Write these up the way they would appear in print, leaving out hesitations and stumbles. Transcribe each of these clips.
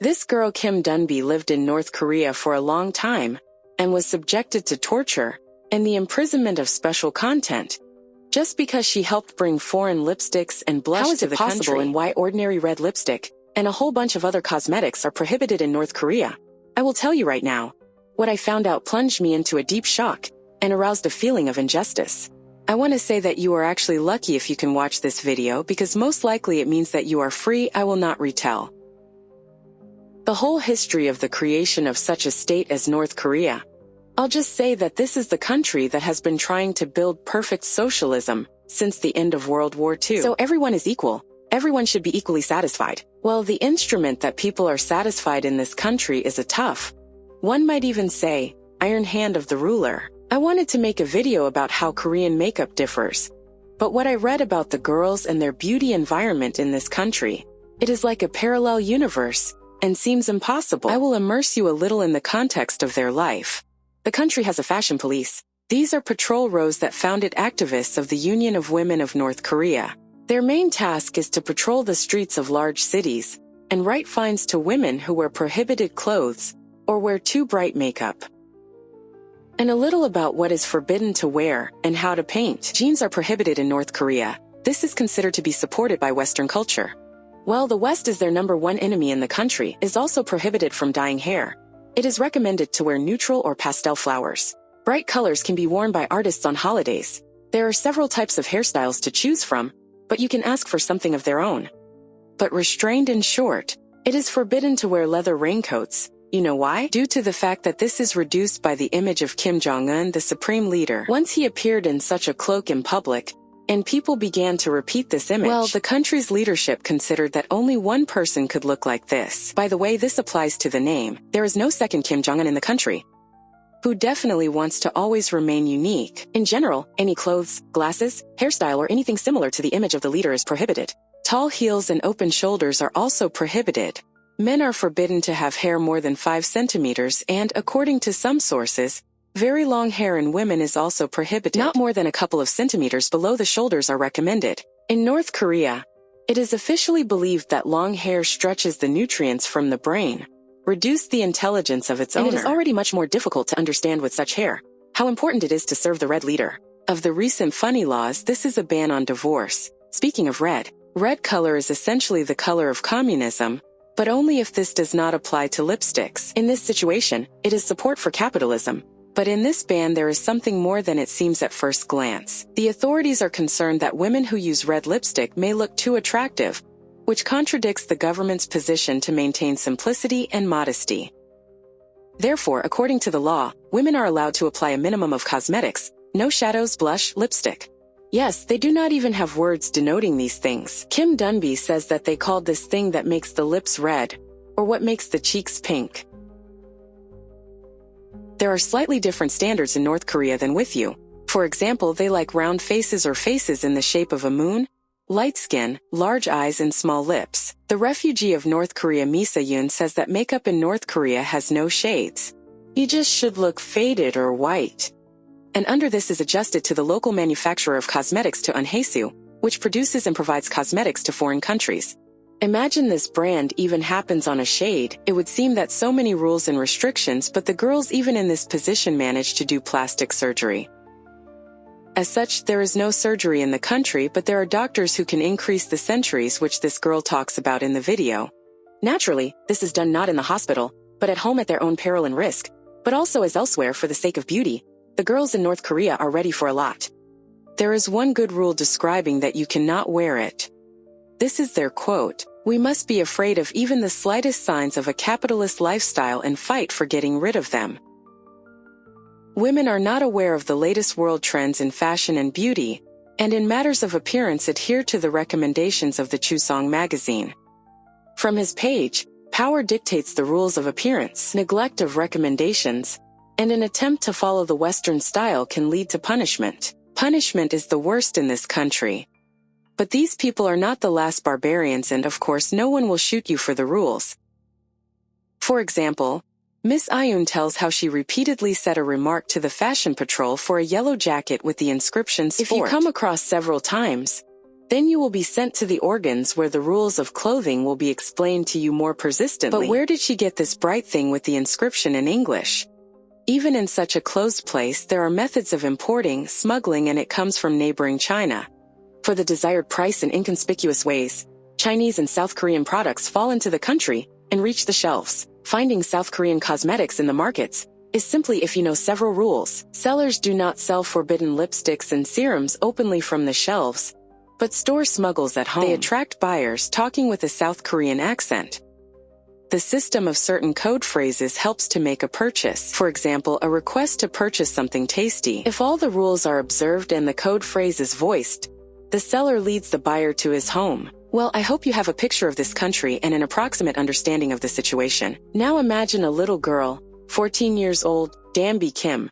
This girl Kim Danby lived in North Korea for a long time and was subjected to torture and the imprisonment of special content just because she helped bring foreign lipsticks and blush to the country. And why ordinary red lipstick and a whole bunch of other cosmetics are prohibited in North Korea? I will tell you right now. What I found out plunged me into a deep shock and aroused a feeling of injustice. I want to say that you are actually lucky if you can watch this video, because most likely it means that you are free. I will not retell the whole history of the creation of such a state as North Korea. I'll just say that this is the country that has been trying to build perfect socialism since the end of World War II. So everyone is equal. Everyone should be equally satisfied. Well, the instrument that people are satisfied in this country is a tough, one might even say, iron hand of the ruler. I wanted to make a video about how Korean makeup differs, but what I read about the girls and their beauty environment in this country, it is like a parallel universe and seems impossible. I will immerse you a little in the context of their life. The country has a fashion police. These are patrol rows that founded activists of the Union of Women of North Korea. Their main task is to patrol the streets of large cities and write fines to women who wear prohibited clothes or wear too bright makeup. And a little about what is forbidden to wear and how to paint. Jeans are prohibited in North Korea. This is considered to be supported by Western culture. While the West is their #1 enemy in the country, is also prohibited from dyeing hair. It is recommended to wear neutral or pastel flowers. Bright colors can be worn by artists on holidays. There are several types of hairstyles to choose from, but you can ask for something of their own. But restrained in short, it is forbidden to wear leather raincoats. You know why? Due to the fact that this is reduced by the image of Kim Jong-un, the supreme leader. Once he appeared in such a cloak in public, and people began to repeat this image, well, the country's leadership considered that only one person could look like this. By the way, this applies to the name. There is no second Kim Jong-un in the country, who definitely wants to always remain unique. In general, any clothes, glasses, hairstyle or anything similar to the image of the leader is prohibited. Tall heels and open shoulders are also prohibited. Men are forbidden to have hair more than 5 centimeters and, according to some sources, very long hair in women is also prohibited. Not more than a couple of centimeters below the shoulders are recommended. In North Korea, it is officially believed that long hair stretches the nutrients from the brain, reduce the intelligence of its owner. And it is already much more difficult to understand with such hair how important it is to serve the red leader. Of the recent funny laws, this is a ban on divorce. Speaking of red, red color is essentially the color of communism, but only if this does not apply to lipsticks. In this situation, it is support for capitalism. But in this ban there is something more than it seems at first glance. The authorities are concerned that women who use red lipstick may look too attractive, which contradicts the government's position to maintain simplicity and modesty. Therefore, according to the law, women are allowed to apply a minimum of cosmetics, no shadows, blush, lipstick. Yes, they do not even have words denoting these things. Kim Danby says that they called this thing that makes the lips red, or what makes the cheeks pink. There are slightly different standards in North Korea than with you. For example, they like round faces or faces in the shape of a moon, light skin, large eyes and small lips. The refugee of North Korea Misa Yoon says that makeup in North Korea has no shades. You just should look faded or white. And under this is adjusted to the local manufacturer of cosmetics to Unhaesu, which produces and provides cosmetics to foreign countries. Imagine this brand even happens on a shade. It would seem that so many rules and restrictions, but the girls even in this position manage to do plastic surgery. As such, there is no surgery in the country, but there are doctors who can increase the centuries, which this girl talks about in the video. Naturally, this is done not in the hospital, but at home at their own peril and risk, but also as elsewhere for the sake of beauty. The girls in North Korea are ready for a lot. There is one good rule describing that you cannot wear it. This is their quote: "We must be afraid of even the slightest signs of a capitalist lifestyle and fight for getting rid of them." Women are not aware of the latest world trends in fashion and beauty, and in matters of appearance adhere to the recommendations of the Chusong magazine. From his page, power dictates the rules of appearance, neglect of recommendations, and an attempt to follow the Western style can lead to punishment. Punishment is the worst in this country. But these people are not the last barbarians, and of course no one will shoot you for the rules. For example, Miss Ayun tells how she repeatedly said a remark to the fashion patrol for a yellow jacket with the inscription "Sport." If you come across several times, Then you will be sent to the organs where the rules of clothing will be explained to you more persistently. But where did she get this bright thing with the inscription in English? Even in such a closed place, there are methods of importing, smuggling, and it comes from neighboring China. For the desired price in inconspicuous ways, Chinese and South Korean products fall into the country and reach the shelves. Finding South Korean cosmetics in the markets is simply if you know several rules. Sellers do not sell forbidden lipsticks and serums openly from the shelves, but store smuggles at home. They attract buyers talking with a South Korean accent. The system of certain code phrases helps to make a purchase. For example, a request to purchase something tasty. If all the rules are observed and the code phrase is voiced, the seller leads the buyer to his home. Well, I hope you have a picture of this country and an approximate understanding of the situation. Now imagine a little girl, 14 years old, Danby Kim,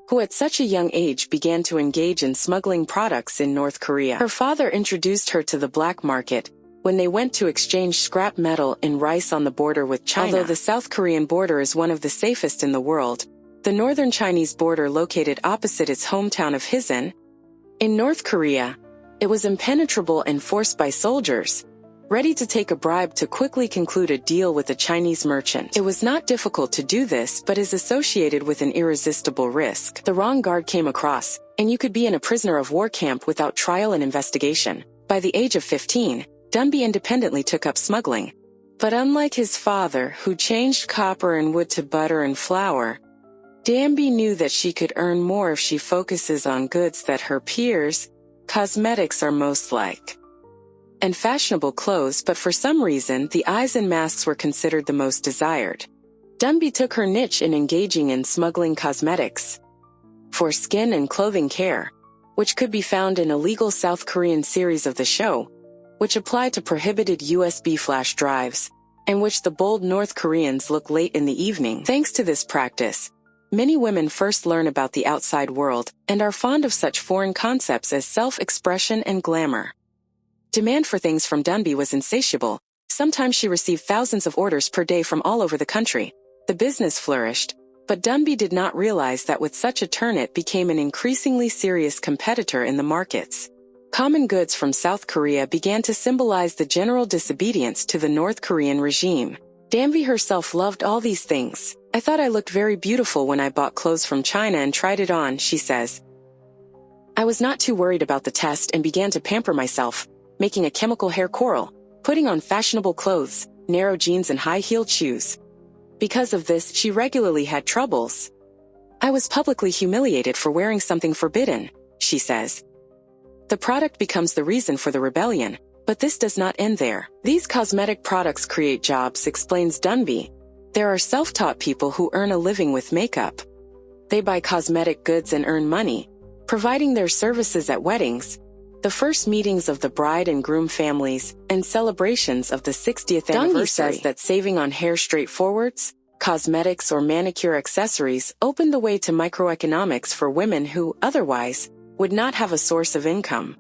who at such a young age began to engage in smuggling products in North Korea. Her father introduced her to the black market when they went to exchange scrap metal in rice on the border with China. Although the South Korean border is one of the safest in the world, the northern Chinese border located opposite its hometown of Hisan, in North Korea, it was impenetrable and forced by soldiers, ready to take a bribe to quickly conclude a deal with a Chinese merchant. It was not difficult to do this but is associated with an irresistible risk. The wrong guard came across, and you could be in a prisoner of war camp without trial and investigation. By the age of 15, Danby independently took up smuggling. But unlike his father, who changed copper and wood to butter and flour, Danby knew that she could earn more if she focuses on goods that her peers, cosmetics, are most like, and fashionable clothes, but for some reason the eyes and masks were considered the most desired. Danby took her niche in engaging in smuggling cosmetics for skin and clothing care, which could be found in a legal South Korean series of the show, which apply to prohibited USB flash drives, and which the bold North Koreans look late in the evening. Thanks to this practice, many women first learn about the outside world and are fond of such foreign concepts as self-expression and glamour. Demand for things from Danby was insatiable. Sometimes she received thousands of orders per day from all over the country. The business flourished, but Danby did not realize that with such a turn it became an increasingly serious competitor in the markets. Common goods from South Korea began to symbolize the general disobedience to the North Korean regime. Danby herself loved all these things. I thought I looked very beautiful when I bought clothes from China and tried it on, she says. I was not too worried about the test and began to pamper myself, making a chemical hair coral, putting on fashionable clothes, narrow jeans and high-heeled shoes. Because of this, she regularly had troubles. I was publicly humiliated for wearing something forbidden, she says. The product becomes the reason for the rebellion, but this does not end there. These cosmetic products create jobs, explains Danby. There are self-taught people who earn a living with makeup. They buy cosmetic goods and earn money, providing their services at weddings, the first meetings of the bride and groom families, and celebrations of the 60th anniversary. Danby says that saving on hair straightforwards, cosmetics or manicure accessories opened the way to microeconomics for women who, otherwise, would not have a source of income.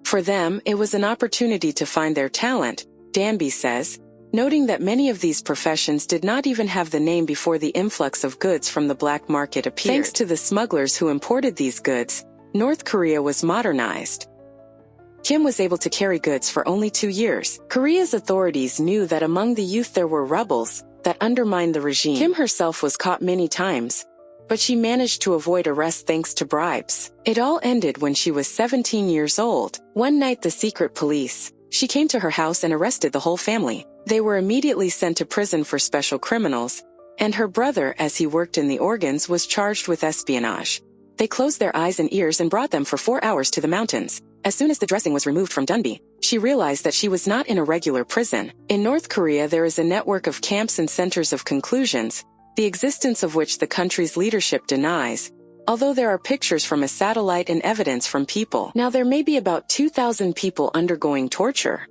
For them, it was an opportunity to find their talent, Danby says, noting that many of these professions did not even have the name before the influx of goods from the black market appeared. Thanks to the smugglers who imported these goods, North Korea was modernized. Kim was able to carry goods for only 2 years. Korea's authorities knew that among the youth there were rebels that undermined the regime. Kim herself was caught many times, but she managed to avoid arrest thanks to bribes. It all ended when she was 17 years old. One night the secret police, she came to her house and arrested the whole family. They were immediately sent to prison for special criminals, and her brother, as he worked in the organs, was charged with espionage. They closed their eyes and ears and brought them for 4 hours to the mountains. As soon as the dressing was removed from Danby, she realized that she was not in a regular prison. In North Korea there is a network of camps and centers of conclusions, the existence of which the country's leadership denies, although there are pictures from a satellite and evidence from people. Now there may be about 2,000 people undergoing torture.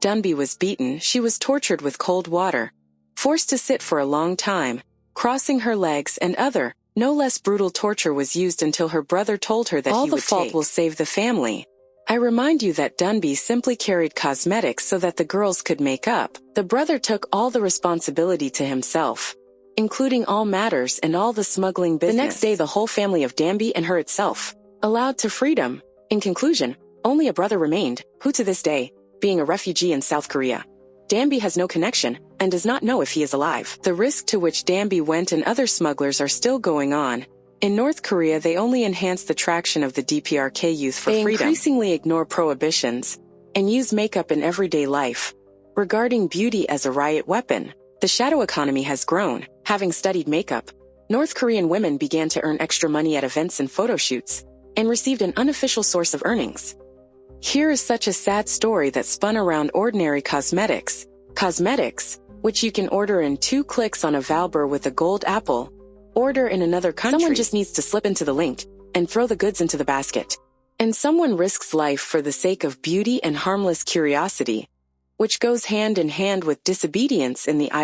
Danby was beaten, she was tortured with cold water, forced to sit for a long time, crossing her legs, and other, no less brutal torture was used until her brother told her that all the fault will save the family. I remind you that Danby simply carried cosmetics so that the girls could make up. The brother took all the responsibility to himself, including all matters and all the smuggling business. The next day the whole family of Danby and her itself, allowed to freedom. In conclusion, Only a brother remained, who to this day, being a refugee in South Korea. Danby has no connection, and does not know if he is alive. The risk to which Danby went and other smugglers are still going on. In North Korea, they only enhance the traction of the DPRK youth for freedom. They increasingly ignore prohibitions, and use makeup in everyday life, regarding beauty as a riot weapon. The shadow economy has grown. Having studied makeup, North Korean women began to earn extra money at events and photo shoots, and received an unofficial source of earnings. Here is such a sad story that spun around ordinary cosmetics. Cosmetics, which you can order in 2 clicks on a Valber with a gold apple. Order in another country. Someone just needs to slip into the link, and throw the goods into the basket. And someone risks life for the sake of beauty and harmless curiosity, which goes hand in hand with disobedience in the